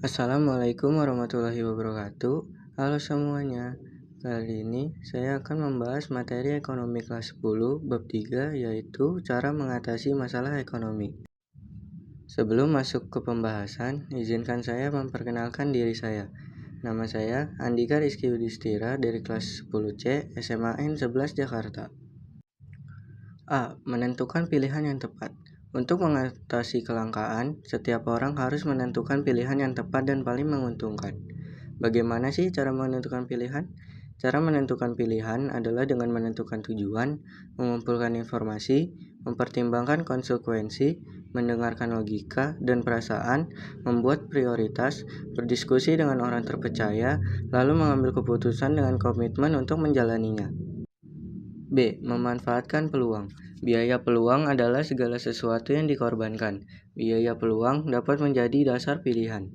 Assalamualaikum warahmatullahi wabarakatuh. Halo semuanya. Kali ini saya akan membahas materi ekonomi kelas 10 bab 3 yaitu cara mengatasi masalah ekonomi. Sebelum masuk ke pembahasan, izinkan saya memperkenalkan diri saya. Nama saya Andika Rizky Yudhistira dari kelas 10C SMA N11 Jakarta. A. Menentukan pilihan yang tepat. Untuk mengatasi kelangkaan, setiap orang harus menentukan pilihan yang tepat dan paling menguntungkan. Bagaimana sih cara menentukan pilihan? Cara menentukan pilihan adalah dengan menentukan tujuan, mengumpulkan informasi, mempertimbangkan konsekuensi, mendengarkan logika dan perasaan, membuat prioritas, berdiskusi dengan orang terpercaya, lalu mengambil keputusan dengan komitmen untuk menjalaninya. B. Memanfaatkan peluang. Biaya peluang adalah segala sesuatu yang dikorbankan. Biaya peluang dapat menjadi dasar pilihan.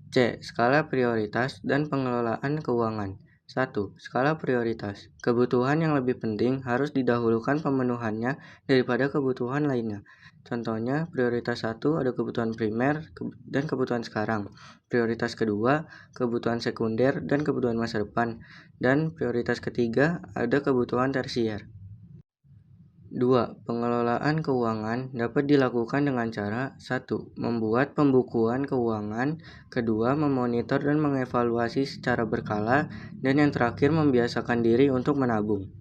C. Skala prioritas dan pengelolaan keuangan. 1. Skala prioritas. Kebutuhan yang lebih penting harus didahulukan pemenuhannya daripada kebutuhan lainnya. Contohnya, prioritas 1 ada kebutuhan primer dan kebutuhan sekarang. Prioritas kedua, kebutuhan sekunder dan kebutuhan masa depan. Dan prioritas ketiga ada kebutuhan tersier. 2. Pengelolaan keuangan dapat dilakukan dengan cara 1. Membuat pembukuan keuangan, kedua, memonitor dan mengevaluasi secara berkala, dan yang terakhir membiasakan diri untuk menabung.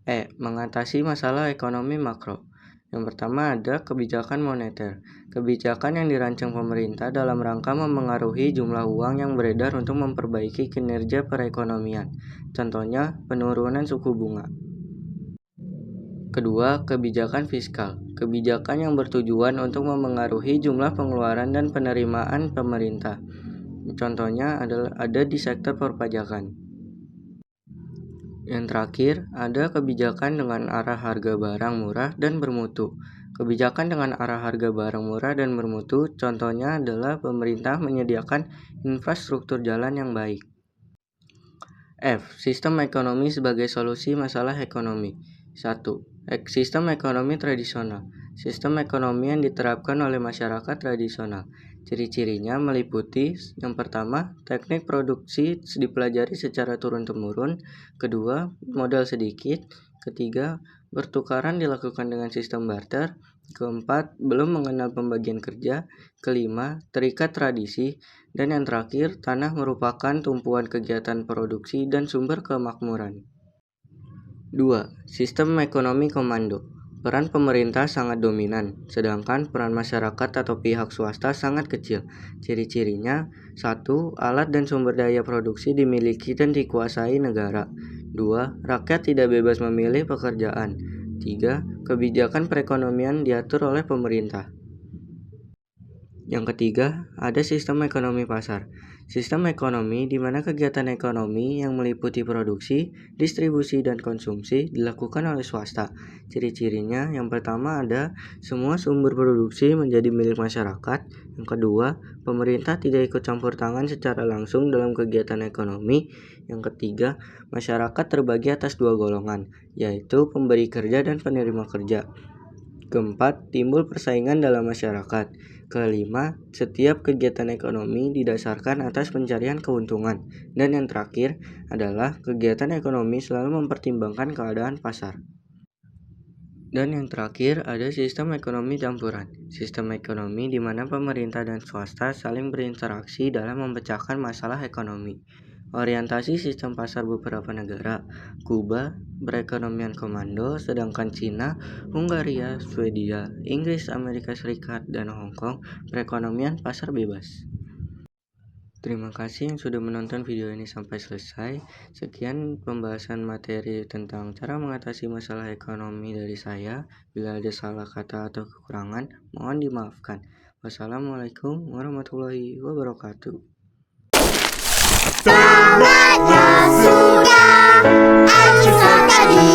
E. Mengatasi masalah ekonomi makro. Yang pertama ada kebijakan moneter. Kebijakan yang dirancang pemerintah dalam rangka memengaruhi jumlah uang yang beredar untuk memperbaiki kinerja perekonomian. Contohnya, penurunan suku bunga. Kedua, kebijakan fiskal. Kebijakan yang bertujuan untuk memengaruhi jumlah pengeluaran dan penerimaan pemerintah. Contohnya ada di sektor perpajakan. Yang terakhir, ada kebijakan dengan arah harga barang murah dan bermutu. Kebijakan dengan arah harga barang murah dan bermutu, contohnya adalah pemerintah menyediakan infrastruktur jalan yang baik. F. Sistem ekonomi sebagai solusi masalah ekonomi. 1. Sistem ekonomi tradisional. Sistem ekonomi yang diterapkan oleh masyarakat tradisional. Ciri-cirinya meliputi yang pertama, teknik produksi dipelajari secara turun-temurun. Kedua, modal sedikit. Ketiga, pertukaran dilakukan dengan sistem barter. Keempat, belum mengenal pembagian kerja. Kelima, terikat tradisi. Dan yang terakhir, tanah merupakan tumpuan kegiatan produksi dan sumber kemakmuran. 2. Sistem ekonomi komando. Peran pemerintah sangat dominan, sedangkan peran masyarakat atau pihak swasta sangat kecil. Ciri-cirinya 1. Alat dan sumber daya produksi dimiliki dan dikuasai negara. 2. Rakyat tidak bebas memilih pekerjaan. 3. Kebijakan perekonomian diatur oleh pemerintah. Yang ketiga, ada sistem ekonomi pasar. Sistem ekonomi di mana kegiatan ekonomi yang meliputi produksi, distribusi, dan konsumsi dilakukan oleh swasta. Ciri-cirinya yang pertama ada semua sumber produksi menjadi milik masyarakat. Yang kedua, pemerintah tidak ikut campur tangan secara langsung dalam kegiatan ekonomi. Yang ketiga, masyarakat terbagi atas dua golongan, yaitu pemberi kerja dan penerima kerja. Keempat, timbul persaingan dalam masyarakat. Kelima, setiap kegiatan ekonomi didasarkan atas pencarian keuntungan. Dan yang terakhir adalah kegiatan ekonomi selalu mempertimbangkan keadaan pasar. Dan yang terakhir ada sistem ekonomi campuran. Sistem ekonomi di mana pemerintah dan swasta saling berinteraksi dalam memecahkan masalah ekonomi. Orientasi sistem pasar beberapa negara, Kuba, perekonomian komando, sedangkan Cina, Hungaria, Swedia, Inggris, Amerika Serikat, dan Hong Kong, perekonomian pasar bebas. Terima kasih yang sudah menonton video ini sampai selesai. Sekian pembahasan materi tentang cara mengatasi masalah ekonomi dari saya. Bila ada salah kata atau kekurangan, mohon dimaafkan. Wassalamualaikum warahmatullahi wabarakatuh. Tamatnya sudah Agustus tadi.